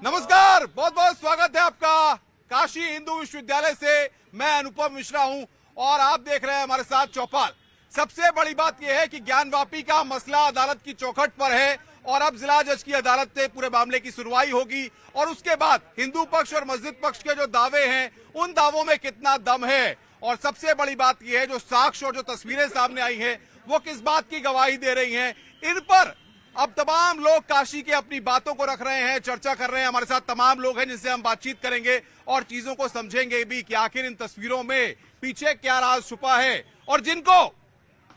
नमस्कार, बहुत बहुत स्वागत है आपका काशी हिंदू विश्वविद्यालय से। मैं अनुपम मिश्रा हूं और आप देख रहे हैं हमारे साथ चौपाल। सबसे बड़ी बात यह है कि ज्ञानवापी का मसला अदालत की चौखट पर है और अब जिला जज की अदालत से पूरे मामले की सुनवाई होगी और उसके बाद हिंदू पक्ष और मस्जिद पक्ष के जो दावे हैं उन दावों में कितना दम है और सबसे बड़ी बात यह है जो साक्ष्य और जो तस्वीरें सामने आई हैं वो किस बात की गवाही दे रही हैं। इन पर अब तमाम लोग काशी के अपनी बातों को रख रहे हैं, चर्चा कर रहे हैं। हमारे साथ तमाम लोग हैं जिनसे हम बातचीत करेंगे और चीजों को समझेंगे भी कि आखिर इन तस्वीरों में पीछे क्या राज छुपा है और जिनको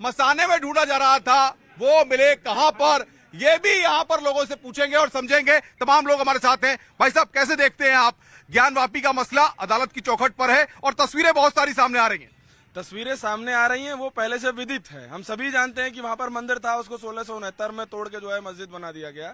मसाने में ढूंढा जा रहा था वो मिले कहां पर, ये भी यहां पर लोगों से पूछेंगे और समझेंगे। तमाम लोग हमारे साथ हैं। भाई साहब, कैसे देखते हैं आप, ज्ञानवापी का मसला अदालत की चौखट पर है और तस्वीरें बहुत सारी सामने आ रही हैं। तस्वीरें सामने आ रही हैं, वो पहले से विदित है। हम सभी जानते हैं कि वहां पर मंदिर था, उसको 1669 में तोड़ के जो है मस्जिद बना दिया गया।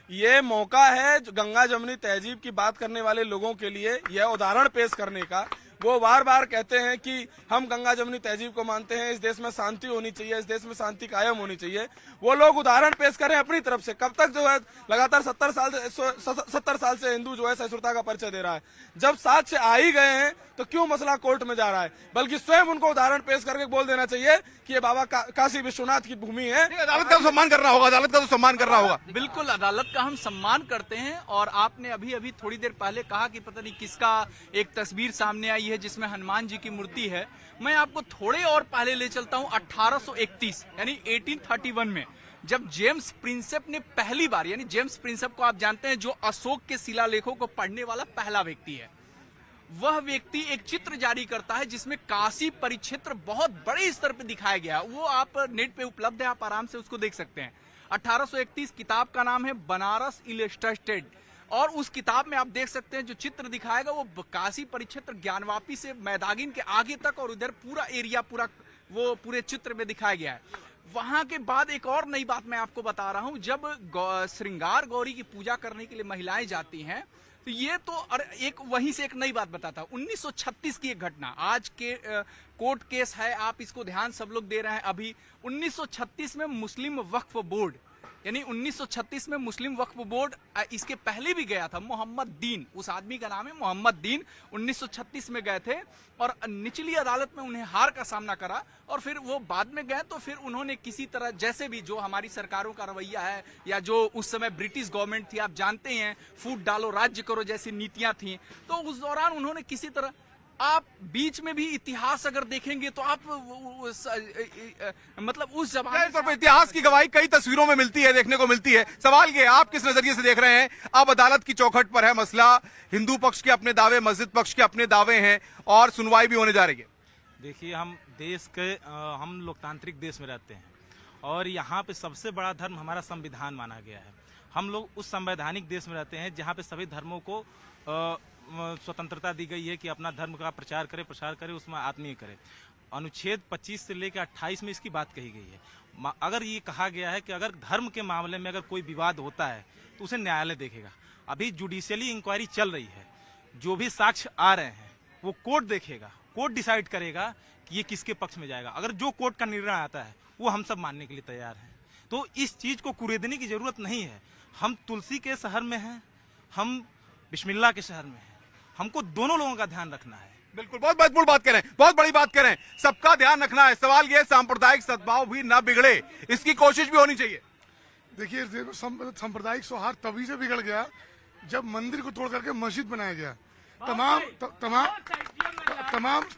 ये मौका है गंगा जमुनी तहजीब की बात करने वाले लोगों के लिए, यह उदाहरण पेश करने का। वो बार बार कहते हैं कि हम गंगा जमुनी तहजीब को मानते हैं, इस देश में शांति होनी चाहिए, इस देश में शांति कायम होनी चाहिए। वो लोग उदाहरण पेश करें अपनी तरफ से। कब तक जो है लगातार 70 साल से हिंदू जो है सहिष्णुता का परिचय दे रहा है। जब साक्ष्य आ ही गए हैं तो क्यों मसला कोर्ट में जा रहा है, बल्कि स्वयं उनको उदाहरण पेश करके बोल देना चाहिए कि ये बाबा काशी विश्वनाथ की भूमि है। अदालत का तो सम्मान करना होगा, अदालत का तो सम्मान करना होगा। बिल्कुल, अदालत का हम सम्मान करते हैं। और आपने अभी अभी थोड़ी देर पहले कहा कि पता नहीं किसका एक तस्वीर सामने आई है जिसमें हनुमान जी की मूर्ति है। मैं आपको थोड़े और पहले ले चलता हूं 1831 यानी 1831 में, जब जेम्स प्रिंसेप ने पहली बार, यानी जेम्स प्रिंसेप को आप जानते हैं जो अशोक के शिलालेखों को पढ़ने वाला पहला व्यक्ति है, वह व्यक्ति एक चित्र जारी करता है जिसमें काशी परिक्षेत्र बहुत बड़े स्तर पर दिखाया गया। वो आप नेट पे उपलब्ध है, आप आराम से उसको देख सकते हैं। 1831 किताब का नाम है बनारस इलस्ट्रेटेड और उस किताब में आप देख सकते हैं जो चित्र दिखाएगा वो काशी परिक्षेत्र ज्ञानवापी से मैदागिन के आगे तक और उधर पूरा एरिया वो पूरे चित्र में दिखाया गया है। वहां के बाद एक और नई बात मैं आपको बता रहा हूं, जब श्रृंगार गौरी की पूजा करने के लिए महिलाएं जाती हैं तो ये तो एक वहीं से एक नई बात बताता हूं। 1936 की एक घटना, आज के कोर्ट केस है, आप इसको ध्यान सब लोग दे रहे हैं। अभी 1936 में मुस्लिम वक्फ बोर्ड, यानी 1936 में मुस्लिम वक्फ बोर्ड, इसके पहले भी गया था मोहम्मद दीन, उस आदमी का नाम है मोहम्मद दीन, 1936 में गए थे और निचली अदालत में उन्हें हार का सामना करा और फिर वो बाद में गए तो फिर उन्होंने किसी तरह, जैसे भी जो हमारी सरकारों का रवैया है या जो उस समय ब्रिटिश गवर्नमेंट थी, आप जानते हैं फूट डालो राज्य करो जैसी नीतियां थी, तो उस दौरान उन्होंने किसी तरह, आप बीच में भी इतिहास अगर देखेंगे तो आप मतलब उस जमाने इतिहास की गवाही कई तस्वीरों में मिलती है, देखने को मिलती है। सवाल ये, आप किस नजरिए से देख रहे हैं? अब अदालत की चौखट पर है मसला, हिंदू पक्ष के अपने दावे, मस्जिद पक्ष के अपने दावे हैं और सुनवाई भी होने जा रही है। देखिए, हम लोकतांत्रिक देश में रहते हैं और यहाँ पे सबसे बड़ा धर्म हमारा संविधान माना गया है। हम लोग उस संवैधानिक देश में रहते हैं जहाँ पे सभी धर्मों को स्वतंत्रता दी गई है कि अपना धर्म का प्रचार करे, उसमें आत्मीय करे। अनुच्छेद 25 से लेकर 28 में इसकी बात कही गई है। अगर ये कहा गया है कि अगर धर्म के मामले में अगर कोई विवाद होता है तो उसे न्यायालय देखेगा। अभी जुडिशियली इंक्वायरी चल रही है, जो भी साक्ष्य आ रहे हैं वो कोर्ट देखेगा, कोर्ट डिसाइड करेगा कि ये किसके पक्ष में जाएगा। अगर जो कोर्ट का निर्णय आता है वो हम सब मानने के लिए तैयार हैं। तो इस चीज को कुरेदने की जरूरत नहीं है। हम तुलसी के शहर में हैं, हम बिस्मिल्लाह के शहर में हैं, हमको दोनों लोगों का ध्यान रखना है। बिल्कुल, बहुत महत्वपूर्ण बात करें, बहुत बड़ी बात करें, सबका ध्यान रखना है। सवाल ये, सांप्रदायिक सद्भाव भी ना बिगड़े, इसकी कोशिश भी होनी चाहिए। देखिए, सांप्रदायिक सौहार्द तभी से बिगड़ गया जब मंदिर को तोड़ करके मस्जिद बनाया गया।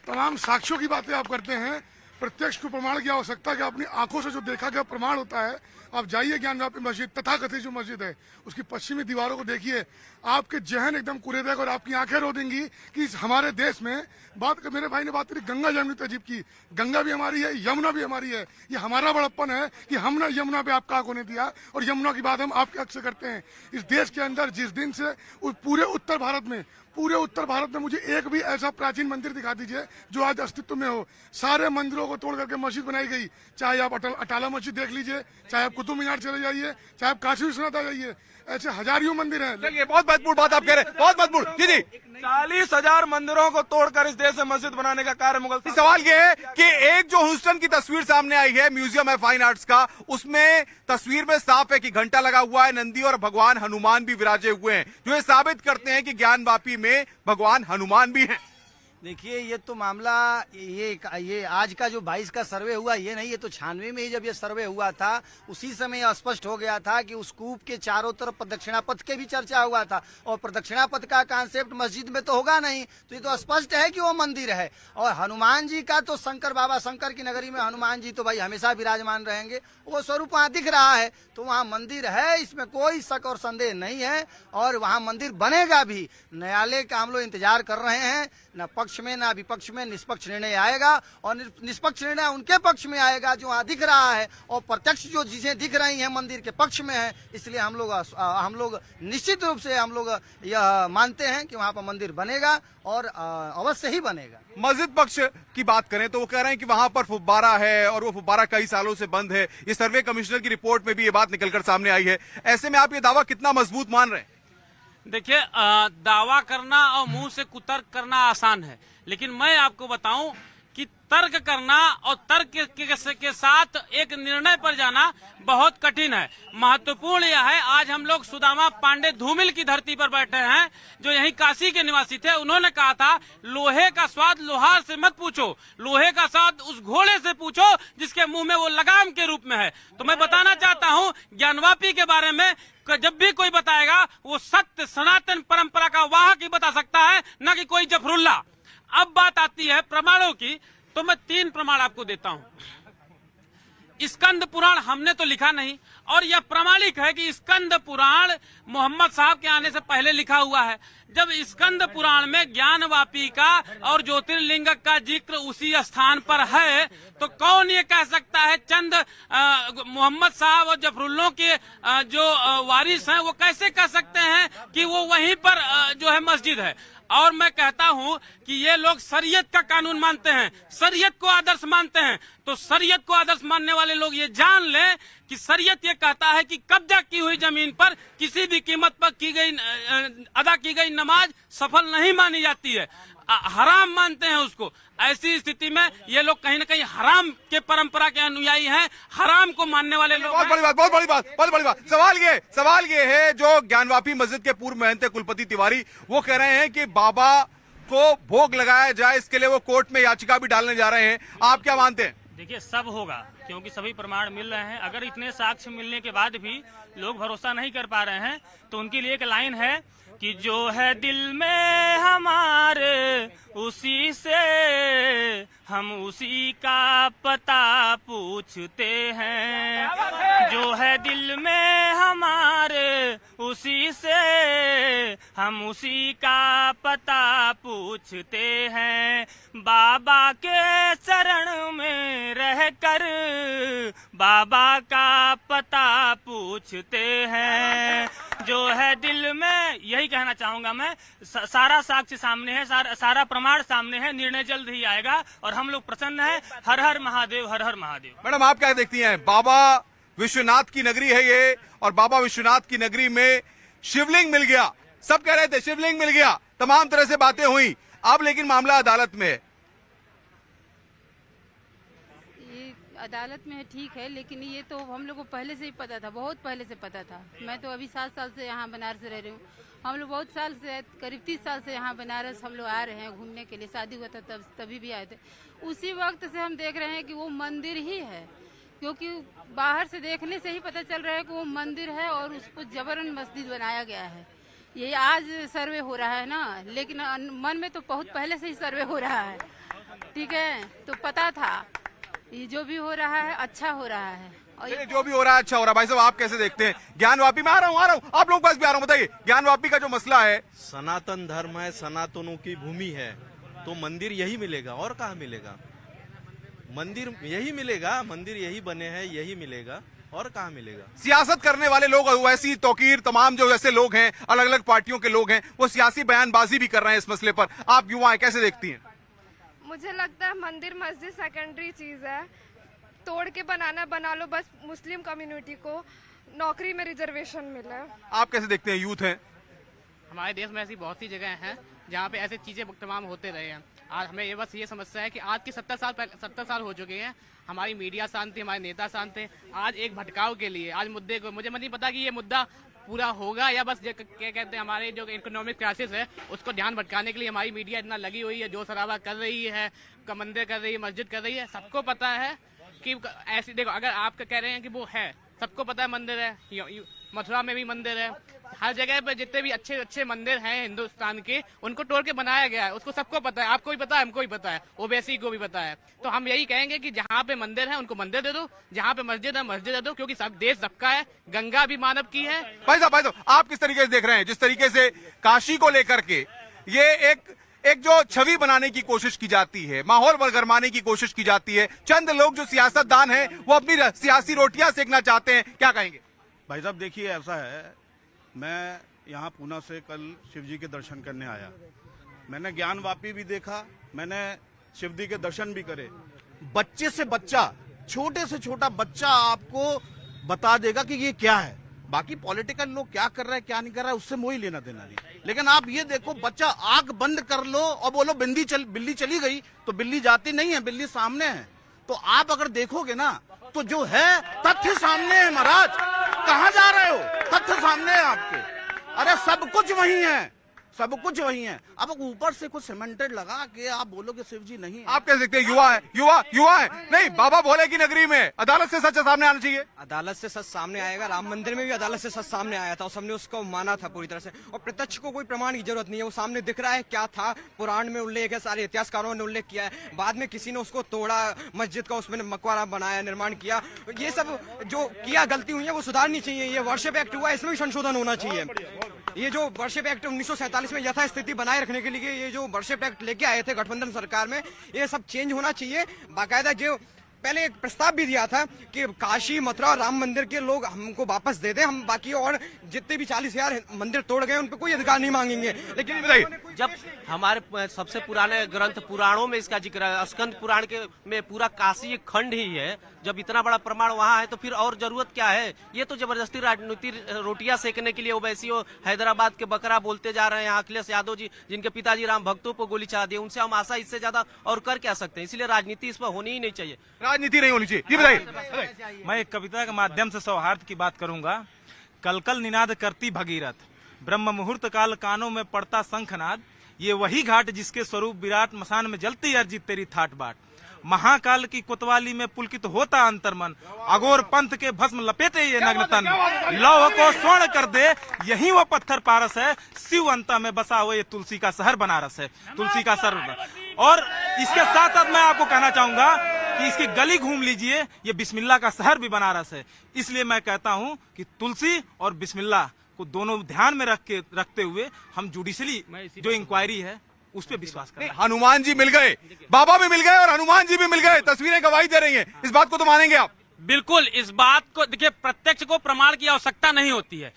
तमाम साक्ष्यों की बातें आप करते हैं, प्रत्यक्ष को प्रमाण की आवश्यकता कि अपनी आंखों से जो देखा गया प्रमाण होता है। आप जाइए ज्ञानवापी मस्जिद, तथाकथित जो मस्जिद है उसकी पश्चिमी दीवारों को देखिए, आपके जहन एकदम कुरेदेगा और आपकी आंखें रो देंगी कि हमारे देश में मेरे भाई ने बात करी गंगा जमुनी तहजीब की। गंगा भी हमारी है, यमुना भी हमारी है। ये हमारा बड़प्पन है कि हमने यमुना पे आपका हक होने दिया और यमुना की बात हम आपके हक से करते हैं। इस देश के अंदर जिस दिन से पूरे उत्तर भारत में मुझे एक भी ऐसा प्राचीन मंदिर दिखा दीजिए जो आज अस्तित्व में हो। सारे मंदिरों को को तोड़ करके मस्जिद बनाई गई। चाहे आप अटाला मस्जिद देख लीजिए, चाहे आप कुतुब मीनार चले जाइए, चाहे आप काशी विश्वनाथ आ जाइए, ऐसे हजारों मंदिर हैं। चलिए, बहुत महत्वपूर्ण बात आप कह रहे हैं, बहुत महत्वपूर्ण। जी जी, 40,000 मंदिरों को तोड़कर इस देश में मस्जिद बनाने का कार्य मुगल सवाल ये है कि एक जो ह्यूस्टन की तस्वीर सामने आई है म्यूजियम ऑफ फाइन आर्ट्स का, उसमें तस्वीर में साफ है कि घंटा लगा हुआ है, नंदी और भगवान हनुमान भी विराजे हुए हैं, जो ये साबित करते हैं कि ज्ञानवापी में भगवान हनुमान भी हैं। देखिए, ये तो मामला ये आज का जो 22 का सर्वे हुआ ये नहीं, ये तो 96 में ही जब ये सर्वे हुआ था उसी समय स्पष्ट हो गया था कि उस कूप के चारों तरफ प्रदक्षिणा पथ के भी चर्चा हुआ था, और प्रदक्षिणा पथ का कॉन्सेप्ट मस्जिद में तो होगा नहीं, तो ये तो स्पष्ट है कि वो मंदिर है। और हनुमान जी का तो शंकर बाबा, शंकर की नगरी में हनुमान जी तो भाई हमेशा विराजमान रहेंगे, वो स्वरूप वहाँ दिख रहा है, तो वहाँ मंदिर है, इसमें कोई शक और संदेह नहीं है, और वहाँ मंदिर बनेगा भी। न्यायालय का हम लोग इंतजार कर रहे हैं, न पक्ष में न विपक्ष में निष्पक्ष निर्णय आएगा, और निष्पक्ष निर्णय उनके पक्ष में आएगा जो वहाँ दिख रहा है, और प्रत्यक्ष जो चीजें दिख रही हैं मंदिर के पक्ष में है। इसलिए हम लोग निश्चित रूप से हम लोग यह मानते हैं कि वहाँ पर मंदिर बनेगा, और अवश्य ही बनेगा। मस्जिद पक्ष की बात करें तो वो कह रहे हैं कि वहां पर फुब्बारा है और वो फुब्बारा कई सालों से बंद है। ये सर्वे कमिश्नर की रिपोर्ट में भी ये बात निकलकर सामने आई है। ऐसे में आप ये दावा कितना मजबूत मान रहे हैं? देखिए, दावा करना और मुंह से कुतर्क करना आसान है, लेकिन मैं आपको बताऊं कि तर्क करना और तर्क के साथ एक निर्णय पर जाना बहुत कठिन है। महत्वपूर्ण यह है, आज हम लोग सुदामा पांडे धूमिल की धरती पर बैठे हैं, जो यहीं काशी के निवासी थे। उन्होंने कहा था, लोहे का स्वाद लोहार से मत पूछो, लोहे का स्वाद उस घोड़े से पूछो जिसके मुंह में वो लगाम के रूप में है। तो मैं बताना चाहता हूं ज्ञानवापी के बारे में, जब भी कोई बताएगा वो सत्य सनातन परंपरा का वाहक ही बता सकता है, न कि कोई जफरुल्ला। अब बात आती है प्रमाणों की, तो मैं 3 प्रमाण आपको देता हूं। स्कंद पुराण हमने तो लिखा नहीं, और यह प्रमाणिक है कि स्कंद पुराण मोहम्मद साहब के आने से पहले लिखा हुआ है। जब स्कंद पुराण में ज्ञानवापी का और ज्योतिर्लिंग का जिक्र उसी स्थान पर है, तो कौन ये कह सकता है चंद मोहम्मद साहब और जफरुल्लों के जो वारिस हैं वो कैसे कह सकते हैं कि वो वहीं पर जो है मस्जिद है? और मैं कहता हूं कि ये लोग शरीयत का कानून मानते हैं, शरीयत को आदर्श मानते हैं। तो शरीयत को आदर्श मानने वाले लोग ये जान लें कि शरीयत ये कहता है कि कब्जा की हुई जमीन पर किसी भी कीमत पर अदा की गई नमाज सफल नहीं मानी जाती है, हराम मानते हैं उसको। ऐसी स्थिति में ये लोग कहीं न कहीं हराम के परंपरा के अनुयायी हैं, हराम को मानने वाले लोग। बहुत बड़ी बात। सवाल ये है, जो ज्ञानवापी मस्जिद के पूर्व महंत कुलपति तिवारी वो कह रहे हैं कि बाबा को भोग लगाया जाए, इसके लिए वो कोर्ट में याचिका भी डालने जा रहे हैं। आप क्या मानते हैं? देखिए, सब होगा, क्योंकि सभी प्रमाण मिल रहे हैं। अगर इतने साक्ष्य मिलने के बाद भी लोग भरोसा नहीं कर पा रहे हैं, तो उनके लिए एक लाइन है कि जो है दिल में हमारे उसी से हम उसी का पता पूछते हैं। जो है दिल में हमारे उसी से हम उसी का पता पूछते हैं। बाबा के चरण में रहकर बाबा का पता पूछते हैं। जो है दिल में, यही कहना चाहूंगा मैं। सारा साक्ष्य सामने है, सारा प्रमाण सामने है, निर्णय जल्द ही आएगा और हम लोग प्रसन्न हैं। हर हर महादेव, हर हर महादेव। मैडम, आप क्या देखती हैं? बाबा विश्वनाथ की नगरी है ये, और बाबा विश्वनाथ की नगरी में शिवलिंग मिल गया। सब कह रहे थे शिवलिंग मिल गया, तमाम तरह से बातें हुई, अब लेकिन मामला अदालत में है। अदालत में है, ठीक है, लेकिन ये तो हम लोग को पहले से ही पता था, बहुत पहले से पता था। मैं तो अभी 7 साल से यहाँ बनारस रह रही हूँ। हम लोग बहुत साल से, करीब 30 साल से यहाँ बनारस हम लोग आ रहे हैं घूमने के लिए। शादी हुआ था तभी भी आए थे। उसी वक्त से हम देख रहे हैं कि वो मंदिर ही है, क्योंकि बाहर से देखने से ही पता चल रहा है कि वो मंदिर है और उसको जबरन मस्जिद बनाया गया है। ये आज सर्वे हो रहा है ना, लेकिन मन में तो बहुत पहले से ही सर्वे हो रहा है, ठीक है। तो पता था ये जो भी हो रहा है अच्छा हो रहा है, और जो भी हो रहा है अच्छा हो रहा है। भाई साहब, आप कैसे देखते हैं ज्ञानवापी में? आ रहा हूँ आप लोगों के पास भी आ रहा हूँ। बताइए, ज्ञानवापी का जो मसला है, सनातन धर्म है, सनातनों की भूमि है, तो मंदिर यही मिलेगा और कहाँ मिलेगा? मंदिर यही मिलेगा, मंदिर यही बने हैं, यही मिलेगा और कहाँ मिलेगा? सियासत करने वाले लोग, वैसी तौकीर तमाम जो ऐसे लोग हैं, अलग अलग पार्टियों के लोग हैं, वो सियासी बयानबाजी भी कर रहे हैं इस मसले पर। आप युवा कैसे देखती हैं? मुझे लगता है मंदिर मस्जिद सेकेंडरी चीज है, तोड़ के बनाना बना लो, बस मुस्लिम कम्युनिटी को नौकरी में रिजर्वेशन मिले। आप कैसे देखते हैं? यूथ है, हमारे देश में ऐसी बहुत सी जगह हैं जहाँ पे ऐसी चीजें तमाम होते रहे हैं। आज हमें ये बस ये समस्या है कि आज के 70 साल हो चुके हैं, हमारी मीडिया शांत थी, हमारे नेता शांत थे। आज एक भटकाव के लिए आज मुद्दे को, मुझे नहीं पता कि ये मुद्दा पूरा होगा या बस क्या कहते हैं, हमारे जो इकोनॉमिक क्राइसिस है उसको ध्यान भटकाने के लिए हमारी मीडिया इतना लगी हुई है, जो शराबा कर रही है, मंदिर कर रही है, मस्जिद कर रही है। सबको पता है कि ऐसी, देखो अगर आप कह रहे हैं कि वो है, सबको पता है मंदिर है, मथुरा में भी मंदिर है, हर जगह पे जितने भी अच्छे अच्छे मंदिर हैं हिंदुस्तान के, उनको तोड़ के बनाया गया है, उसको सबको पता है, आपको भी पता है, हमको भी पता है, ओबीसी को भी पता है। तो हम यही कहेंगे कि जहाँ पे मंदिर है उनको मंदिर दे दो, जहाँ पे मस्जिद है मस्जिद दे दो, क्योंकि सब देश सबका है, गंगा भी मानव की है। भाई साहब आप किस तरीके से देख रहे हैं जिस तरीके से काशी को लेकर के ये एक जो छवि बनाने की कोशिश की जाती है, माहौल गरमाने की कोशिश की जाती है, चंद लोग जो सियासतदान हैं वो अपनी सियासी रोटियां सेकना चाहते हैं, क्या कहेंगे? भाई साहब देखिए, ऐसा है, मैं यहाँ पूना से कल शिव जी के दर्शन करने आया, मैंने ज्ञानवापी भी देखा, मैंने शिव जी के दर्शन भी करे। बच्चे से बच्चा, छोटे से छोटा बच्चा आपको बता देगा कि ये क्या है। बाकी पॉलिटिकल लोग क्या कर रहे हैं क्या नहीं कर रहा है उससे मोही लेना देना नहीं, लेकिन आप ये देखो, बच्चा आंख बंद कर लो और बोलो बिल्ली चली गई, तो बिल्ली जाती नहीं है, बिल्ली सामने है। तो आप अगर देखोगे ना तो जो है तथ्य सामने है महाराज, कहाँ जा रहे हो? तथ्य सामने है आपके, अरे सब कुछ वही है, सब कुछ वही है। अब ऊपर से कुछ सीमेंटेड लगा के आप बोलोगे शिव जी नहीं है। आप कह सकते हैं युवा है नहीं, बाबा भोले की नगरी में अदालत से सच सामने आना चाहिए। अदालत से सच सामने आएगा, राम मंदिर में भी अदालत से सच सामने आया था और सबने उसको माना था पूरी तरह से, और प्रत्यक्ष को कोई प्रमाण की जरूरत नहीं है, वो सामने दिख रहा है क्या था, पुराण में उल्लेख है, सारे इतिहासकारों ने उल्लेख किया है, बाद में किसी ने उसको तोड़ा, मस्जिद का उसमें मकबरा बनाया, निर्माण किया, ये सब जो किया गलती हुई है वो सुधारनी चाहिए। ये वर्शिप एक्ट हुआ, इसमें भी संशोधन होना चाहिए। ये जो वर्शिप एक्ट 1947 में यथास्थिति बनाए रखने के लिए ये जो वर्शिप एक्ट लेके आए थे गठबंधन सरकार में, ये सब चेंज होना चाहिए। बाकायदा जो पहले एक प्रस्ताव भी दिया था कि काशी मथुरा और राम मंदिर के लोग हमको वापस दे दें, हम बाकी और जितने भी 40,000 मंदिर तोड़ गए उन पर कोई अधिकार नहीं मांगेंगे। लेकिन जब हमारे सबसे पुराने ग्रंथ पुराणों में इसका जिक्र है, स्कंद पुराण के में पूरा काशी एक खंड ही है, जब इतना बड़ा प्रमाण वहाँ है तो फिर और जरूरत क्या है? ये तो जबरदस्ती राजनीति रोटियां सेकने के लिए ओवैसी हैदराबाद के बकरा बोलते जा रहे हैं अखिलेश यादव जी, जिनके पिताजी राम भक्तों को गोली चला दी, उनसे हम आशा इससे ज्यादा और कर क्या सकते हैं? इसलिए राजनीति इस पर होनी ही नहीं चाहिए, राजनीति नहीं होनी चाहिए। ये बताइए। मैं एक कविता के माध्यम से सौहार्द की बात करूंगा। कल निनाद करती भगीरथ, ब्रह्म मुहूर्त काल कानों में पड़ता शंखनाद, ये वही घाट जिसके स्वरूप विराट, मसान में जलती अर्जित तेरी थाट बाट, महाकाल की कोतवाली में पुलकित होता अंतर्मन, अघोर पंथ के भस्म लपेटे ये नग्न तन, लौह को स्वर्ण कर दे यही वो पत्थर पारस है, शिव अंता में बसा हुआ ये तुलसी का शहर बनारस है, तुलसी का शहर। और इसके साथ साथ मैं आपको कहना चाहूंगा कि इसकी गली घूम लीजिए, ये बिस्मिल्लाह का शहर भी बनारस है। इसलिए मैं कहता हूं कि तुलसी और बिस्मिल्लाह को दोनों ध्यान में रखते हुए हम जुडिशली जो इंक्वायरी है उस पर विश्वास करें। हनुमान जी मिल गए, बाबा भी मिल गए और हनुमान जी भी मिल गए, तस्वीरें गवाही दे रही हैं, इस बात को तो मानेंगे आप? बिल्कुल, इस बात को देखिए, प्रत्यक्ष को प्रमाण की आवश्यकता नहीं होती है।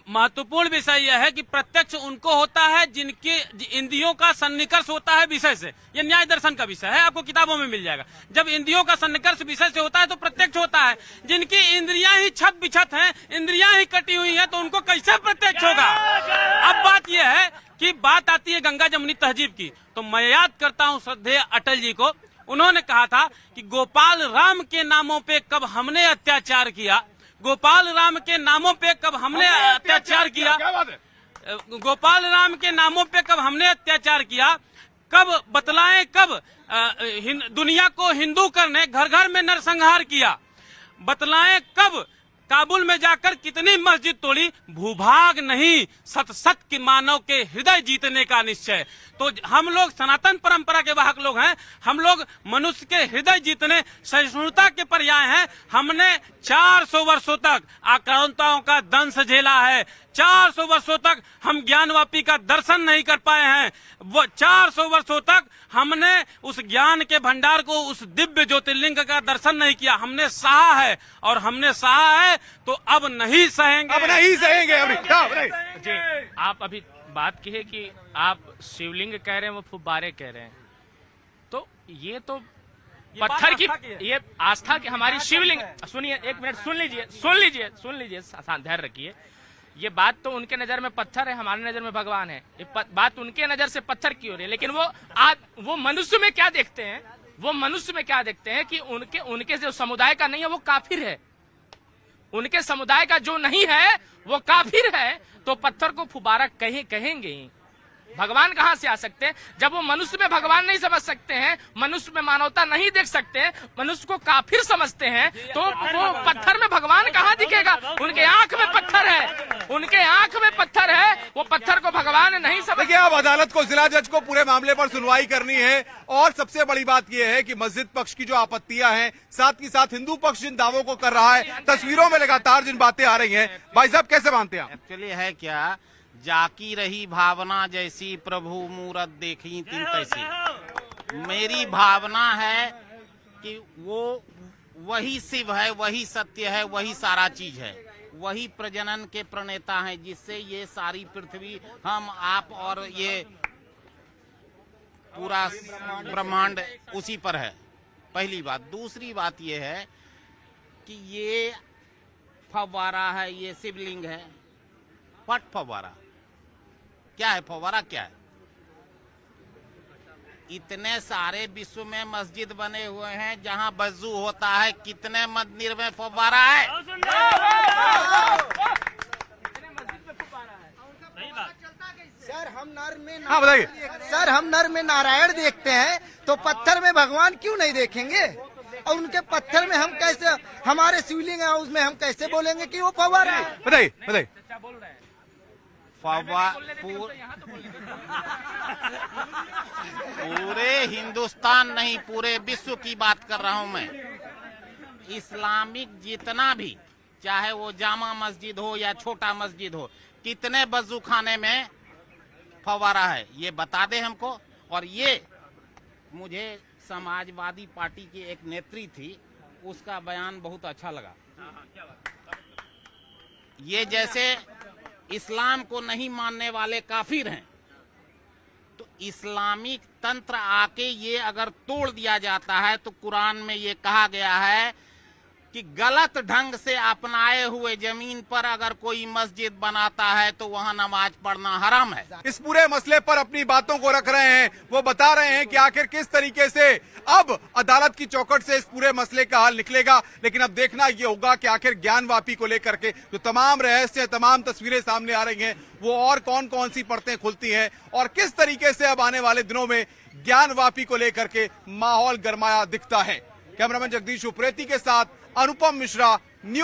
महत्वपूर्ण विषय यह है कि प्रत्यक्ष उनको होता है जिनके इंद्रियों का सन्निकर्ष होता है विषय से। यह न्याय दर्शन का विषय है, आपको किताबों में मिल जाएगा। जब इंद्रियों का सन्निकर्ष विषय से होता है तो प्रत्यक्ष होता है। जिनकी इंद्रियां ही छत बिछत हैं, इंद्रियां ही कटी हुई हैं, तो उनको कैसे प्रत्यक्ष होगा? अब बात यह है कि बात आती है गंगा जमुनी तहजीब की, तो मैं याद करता हूं श्रद्धेय अटल जी को। उन्होंने कहा था कि गोपाल राम के नामों पे कब हमने अत्याचार किया, गोपाल राम के नामों पे कब हमने अत्याचार किया, गोपाल राम के नामों पे कब हमने अत्याचार किया, कब बतलाएं, कब दुनिया को हिंदू करने घर घर में नरसंहार किया, बतलाएं कब काबुल में जाकर कितनी मस्जिद तोड़ी, भूभाग नहीं सत सत की मानव के हृदय जीतने का निश्चय। तो हम लोग सनातन परंपरा के वाहक लोग हैं, हम लोग मनुष्य के हृदय जीतने सहिष्णुता के पर्याय हैं। हमने 400 वर्षों तक आक्रांताओं का दंश झेला है, 400 वर्षों तक हम ज्ञानवापी का दर्शन नहीं कर पाए हैं, वो 400 वर्षों तक हमने उस ज्ञान के भंडार को, उस दिव्य ज्योतिर्लिंग का दर्शन नहीं किया। हमने सहा है और हमने सहा है तो अब नहीं सहेंगे, अब नहीं सहेंगे। जी, आप अभी बात की है कि आप शिवलिंग कह रहे हैं, वो फुब्बारे कह रहे हैं, तो ये तो पत्थर की ये आस्था की हमारी शिवलिंग, सुनिए एक मिनट, सुन लीजिए धैर्य रखिए। ये बात तो उनके नजर में पत्थर है, हमारे नजर में भगवान है। ये बात उनके नजर से पत्थर की हो रही है, लेकिन वो मनुष्य में क्या देखते हैं, वो मनुष्य में क्या देखते हैं कि उनके जो समुदाय का नहीं है वो काफिर है, उनके समुदाय का जो नहीं है वो काफिर है, तो पत्थर को फुबारा कहेंगे। भगवान कहाँ से आ सकते हैं जब वो मनुष्य में भगवान नहीं समझ सकते हैं, मनुष्य में मानवता नहीं देख सकते हैं, मनुष्य को काफिर समझते हैं, तो वो पत्थर में भगवान कहाँ दिखेगा? उनके आंख में पत्थर है, उनके आंख में पत्थर है, वो पत्थर को भगवान नहीं समझते। अब अदालत को, जिला जज को पूरे मामले पर सुनवाई करनी है। और सबसे बड़ी बात यह है कि मस्जिद पक्ष की जो आपत्तियां हैं, साथ ही साथ हिंदू पक्ष जिन दावों को कर रहा है, तस्वीरों में लगातार जिन बातें आ रही हैं, भाई साहब कैसे मानते हैं? एक्चुअली है क्या, जाकी रही भावना जैसी, प्रभु मूरत देखी तीन तैसी। मेरी भावना है कि वो वही शिव है, वही सत्य है, वही सारा चीज है, वही प्रजनन के प्रणेता हैं, जिससे ये सारी पृथ्वी, हम, आप और ये पूरा ब्रह्मांड उसी पर है। पहली बात। दूसरी बात ये है कि ये फव्वारा है, ये शिवलिंग है, पट फव्वारा क्या है? फव्वारा क्या है? इतने सारे विश्व में मस्जिद बने हुए हैं जहां वजू होता है, कितने मंदिर में फव्वारा है? सर हम नर में, हाँ बताइए सर हम नर में नारायण देखते हैं, तो पत्थर में भगवान क्यों नहीं देखेंगे? और उनके पत्थर में हम कैसे, हमारे शिवलिंग है उसमें हम कैसे बोलेंगे कि वो फव्वारा है? बताइए। पूरे हिंदुस्तान नहीं, पूरे विश्व की बात कर रहा हूं मैं। इस्लामिक जितना भी, चाहे वो जामा मस्जिद हो या छोटा मस्जिद हो, कितने वजू खाने में फव्वारा है ये बता दे हमको। और ये मुझे समाजवादी पार्टी की एक नेत्री थी, उसका बयान बहुत अच्छा लगा। ये जैसे इस्लाम को नहीं मानने वाले काफिर हैं, तो इस्लामिक तंत्र आके ये अगर तोड़ दिया जाता है, तो कुरान में ये कहा गया है कि गलत ढंग से अपनाए हुए जमीन पर अगर कोई मस्जिद बनाता है तो वहां नमाज पढ़ना हराम है। इस पूरे मसले पर अपनी बातों को रख रहे हैं, वो बता रहे हैं कि आखिर किस तरीके से अब अदालत की चौखट से इस पूरे मसले का हल निकलेगा। लेकिन अब देखना ये होगा कि आखिर ज्ञानवापी को लेकर के जो तमाम रहस्य, तमाम तस्वीरें सामने आ रही हैं, वो और कौन कौन सी परतें खुलती हैं और किस तरीके से अब आने वाले दिनों में ज्ञानवापी को लेकर के माहौल गरमाया दिखता है। कैमरामैन जगदीश उप्रेती के साथ अनुपम मिश्रा, न्यूज।